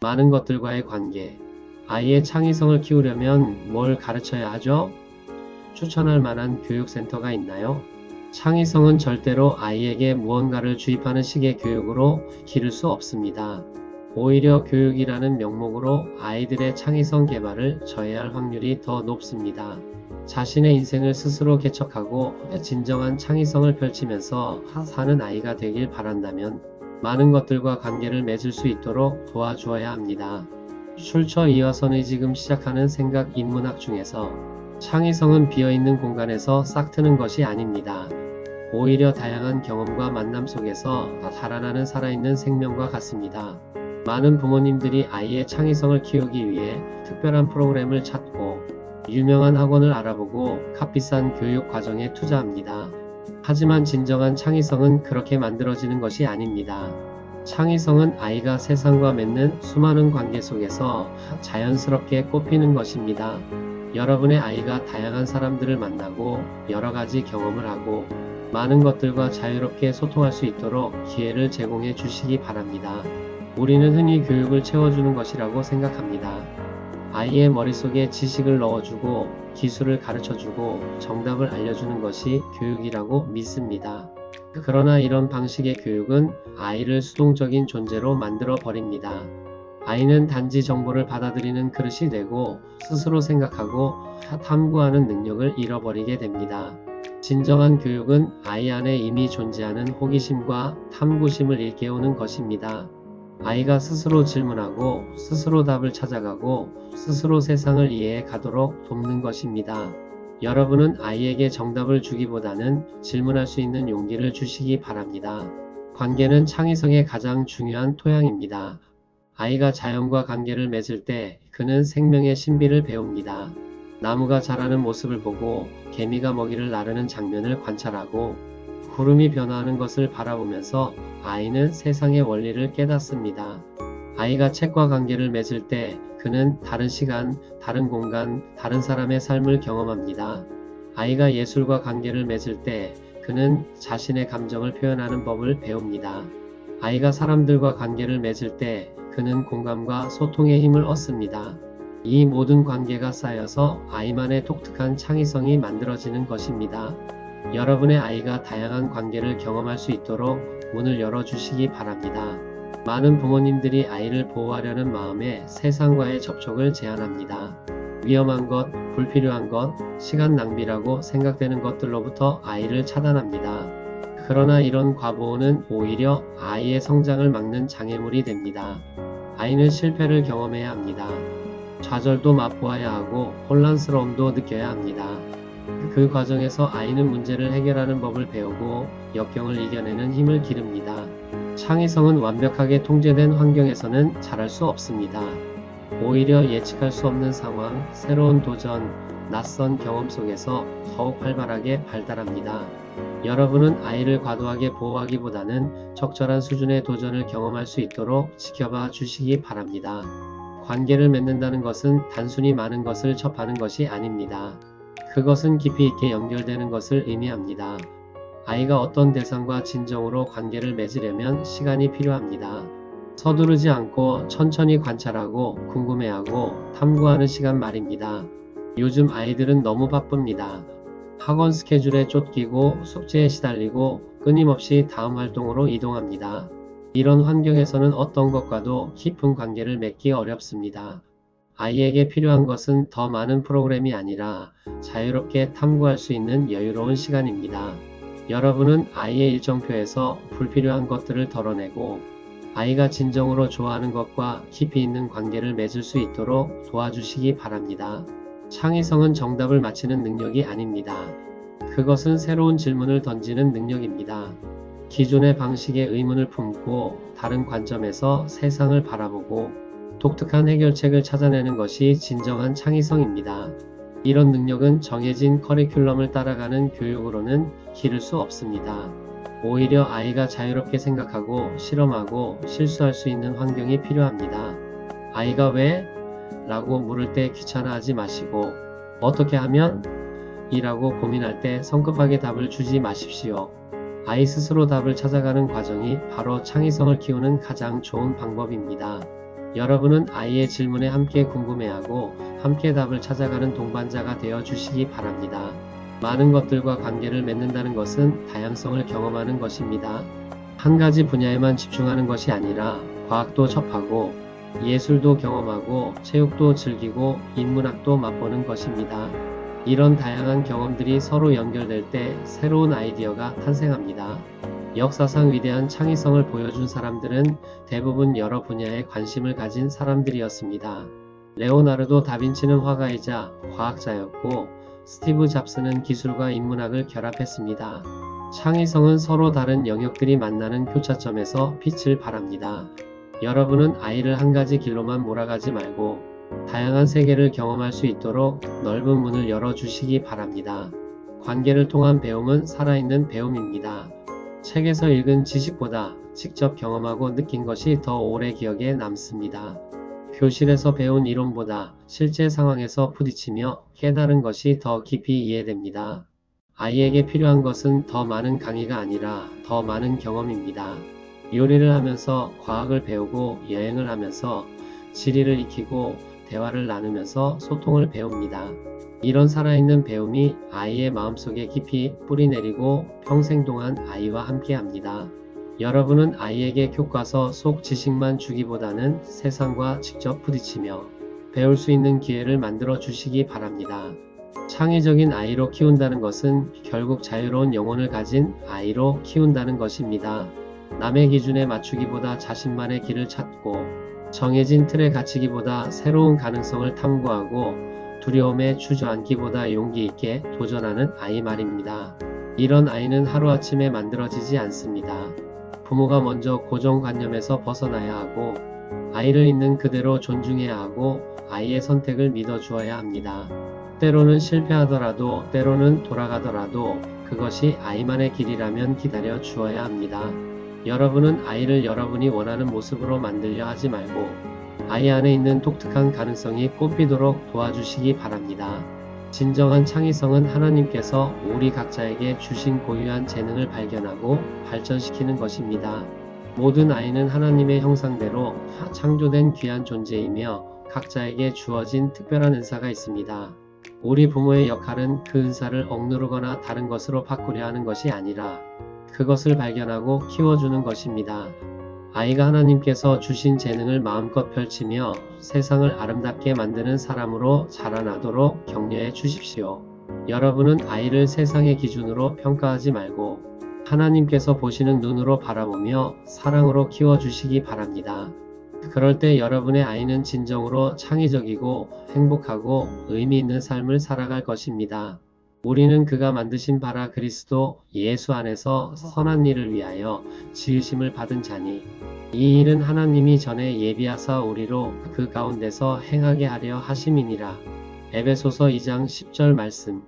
많은 것들과의 관계. 아이의 창의성을 키우려면 뭘 가르쳐야 하죠? 추천할 만한 교육센터가 있나요? 창의성은 절대로 아이에게 무언가를 주입하는 식의 교육으로 기를 수 없습니다. 오히려 교육이라는 명목으로 아이들의 창의성 개발을 저해할 확률이 더 높습니다. 자신의 인생을 스스로 개척하고 진정한 창의성을 펼치면서 사는 아이가 되길 바란다면 많은 것들과 관계를 맺을 수 있도록 도와주어야 합니다. 출처 이어서는 지금 시작하는 생각 인문학 중에서 창의성은 비어있는 공간에서 싹트는 것이 아닙니다. 오히려 다양한 경험과 만남 속에서 자라나는 살아있는 생명과 같습니다. 많은 부모님들이 아이의 창의성을 키우기 위해 특별한 프로그램을 찾고 유명한 학원을 알아보고 값비싼 교육 과정에 투자합니다. 하지만 진정한 창의성은 그렇게 만들어지는 것이 아닙니다. 창의성은 아이가 세상과 맺는 수많은 관계 속에서 자연스럽게 꽃피는 것입니다. 여러분의 아이가 다양한 사람들을 만나고 여러 가지 경험을 하고 많은 것들과 자유롭게 소통할 수 있도록 기회를 제공해 주시기 바랍니다. 우리는 흔히 교육을 채워주는 것이라고 생각합니다. 아이의 머릿속에 지식을 넣어주고 기술을 가르쳐주고 정답을 알려주는 것이 교육이라고 믿습니다. 그러나 이런 방식의 교육은 아이를 수동적인 존재로 만들어 버립니다. 아이는 단지 정보를 받아들이는 그릇이 되고 스스로 생각하고 탐구하는 능력을 잃어버리게 됩니다. 진정한 교육은 아이 안에 이미 존재하는 호기심과 탐구심을 일깨우는 것입니다. 아이가 스스로 질문하고 스스로 답을 찾아가고 스스로 세상을 이해해 가도록 돕는 것입니다. 여러분은 아이에게 정답을 주기보다는 질문할 수 있는 용기를 주시기 바랍니다. 관계는 창의성의 가장 중요한 토양입니다. 아이가 자연과 관계를 맺을 때 그는 생명의 신비를 배웁니다. 나무가 자라는 모습을 보고 개미가 먹이를 나르는 장면을 관찰하고 구름이 변화하는 것을 바라보면서 아이는 세상의 원리를 깨닫습니다. 아이가 책과 관계를 맺을 때 그는 다른 시간, 다른 공간, 다른 사람의 삶을 경험합니다. 아이가 예술과 관계를 맺을 때 그는 자신의 감정을 표현하는 법을 배웁니다. 아이가 사람들과 관계를 맺을 때 그는 공감과 소통의 힘을 얻습니다. 이 모든 관계가 쌓여서 아이만의 독특한 창의성이 만들어지는 것입니다. 여러분의 아이가 다양한 관계를 경험할 수 있도록 문을 열어주시기 바랍니다. 많은 부모님들이 아이를 보호하려는 마음에 세상과의 접촉을 제한합니다. 위험한 것, 불필요한 것, 시간 낭비라고 생각되는 것들로부터 아이를 차단합니다. 그러나 이런 과보호는 오히려 아이의 성장을 막는 장애물이 됩니다. 아이는 실패를 경험해야 합니다. 좌절도 맛보아야 하고 혼란스러움도 느껴야 합니다. 그 과정에서 아이는 문제를 해결하는 법을 배우고 역경을 이겨내는 힘을 기릅니다. 창의성은 완벽하게 통제된 환경에서는 자랄 수 없습니다. 오히려 예측할 수 없는 상황, 새로운 도전, 낯선 경험 속에서 더욱 활발하게 발달합니다. 여러분은 아이를 과도하게 보호하기보다는 적절한 수준의 도전을 경험할 수 있도록 지켜봐 주시기 바랍니다. 관계를 맺는다는 것은 단순히 많은 것을 접하는 것이 아닙니다. 그것은 깊이 있게 연결되는 것을 의미합니다. 아이가 어떤 대상과 진정으로 관계를 맺으려면 시간이 필요합니다. 서두르지 않고 천천히 관찰하고 궁금해하고 탐구하는 시간 말입니다. 요즘 아이들은 너무 바쁩니다. 학원 스케줄에 쫓기고 숙제에 시달리고 끊임없이 다음 활동으로 이동합니다. 이런 환경에서는 어떤 것과도 깊은 관계를 맺기 어렵습니다. 아이에게 필요한 것은 더 많은 프로그램이 아니라 자유롭게 탐구할 수 있는 여유로운 시간입니다. 여러분은 아이의 일정표에서 불필요한 것들을 덜어내고 아이가 진정으로 좋아하는 것과 깊이 있는 관계를 맺을 수 있도록 도와주시기 바랍니다. 창의성은 정답을 맞히는 능력이 아닙니다. 그것은 새로운 질문을 던지는 능력입니다. 기존의 방식에 의문을 품고 다른 관점에서 세상을 바라보고 독특한 해결책을 찾아내는 것이 진정한 창의성입니다. 이런 능력은 정해진 커리큘럼을 따라가는 교육으로는 기를 수 없습니다. 오히려 아이가 자유롭게 생각하고 실험하고 실수할 수 있는 환경이 필요합니다. 아이가 왜? 라고 물을 때 귀찮아하지 마시고 어떻게 하면? 이라고 고민할 때 성급하게 답을 주지 마십시오. 아이 스스로 답을 찾아가는 과정이 바로 창의성을 키우는 가장 좋은 방법입니다. 여러분은 아이의 질문에 함께 궁금해하고 함께 답을 찾아가는 동반자가 되어 주시기 바랍니다. 많은 것들과 관계를 맺는다는 것은 다양성을 경험하는 것입니다. 한 가지 분야에만 집중하는 것이 아니라 과학도 접하고 예술도 경험하고 체육도 즐기고 인문학도 맛보는 것입니다. 이런 다양한 경험들이 서로 연결될 때 새로운 아이디어가 탄생합니다. 역사상 위대한 창의성을 보여준 사람들은 대부분 여러 분야에 관심을 가진 사람들이었습니다. 레오나르도 다빈치는 화가이자 과학자였고 스티브 잡스는 기술과 인문학을 결합했습니다. 창의성은 서로 다른 영역들이 만나는 교차점에서 빛을 발합니다. 여러분은 아이를 한 가지 길로만 몰아가지 말고 다양한 세계를 경험할 수 있도록 넓은 문을 열어주시기 바랍니다. 관계를 통한 배움은 살아있는 배움입니다. 책에서 읽은 지식보다 직접 경험하고 느낀 것이 더 오래 기억에 남습니다. 교실에서 배운 이론보다 실제 상황에서 부딪히며 깨달은 것이 더 깊이 이해됩니다. 아이에게 필요한 것은 더 많은 강의가 아니라 더 많은 경험입니다. 요리를 하면서 과학을 배우고 여행을 하면서 지리를 익히고 대화를 나누면서 소통을 배웁니다. 이런 살아있는 배움이 아이의 마음속에 깊이 뿌리내리고 평생 동안 아이와 함께합니다. 여러분은 아이에게 교과서 속 지식만 주기보다는 세상과 직접 부딪히며 배울 수 있는 기회를 만들어 주시기 바랍니다. 창의적인 아이로 키운다는 것은 결국 자유로운 영혼을 가진 아이로 키운다는 것입니다. 남의 기준에 맞추기보다 자신만의 길을 찾고 정해진 틀에 갇히기보다 새로운 가능성을 탐구하고 두려움에 주저앉기보다 용기 있게 도전하는 아이 말입니다. 이런 아이는 하루아침에 만들어지지 않습니다. 부모가 먼저 고정관념에서 벗어나야 하고 아이를 있는 그대로 존중해야 하고 아이의 선택을 믿어주어야 합니다. 때로는 실패하더라도 때로는 돌아가더라도 그것이 아이만의 길이라면 기다려 주어야 합니다. 여러분은 아이를 여러분이 원하는 모습으로 만들려 하지 말고 아이 안에 있는 독특한 가능성이 꽃피도록 도와주시기 바랍니다. 진정한 창의성은 하나님께서 우리 각자에게 주신 고유한 재능을 발견하고 발전시키는 것입니다. 모든 아이는 하나님의 형상대로 창조된 귀한 존재이며 각자에게 주어진 특별한 은사가 있습니다. 우리 부모의 역할은 그 은사를 억누르거나 다른 것으로 바꾸려 하는 것이 아니라 그것을 발견하고 키워주는 것입니다. 아이가 하나님께서 주신 재능을 마음껏 펼치며 세상을 아름답게 만드는 사람으로 자라나도록 격려해 주십시오. 여러분은 아이를 세상의 기준으로 평가하지 말고 하나님께서 보시는 눈으로 바라보며 사랑으로 키워주시기 바랍니다. 그럴 때 여러분의 아이는 진정으로 창의적이고 행복하고 의미 있는 삶을 살아갈 것입니다. 우리는 그가 만드신 바라 그리스도 예수 안에서 선한 일을 위하여 지으심을 받은 자니 이 일은 하나님이 전에 예비하사 우리로 그 가운데서 행하게 하려 하심이니라. 에베소서 2장 10절 말씀.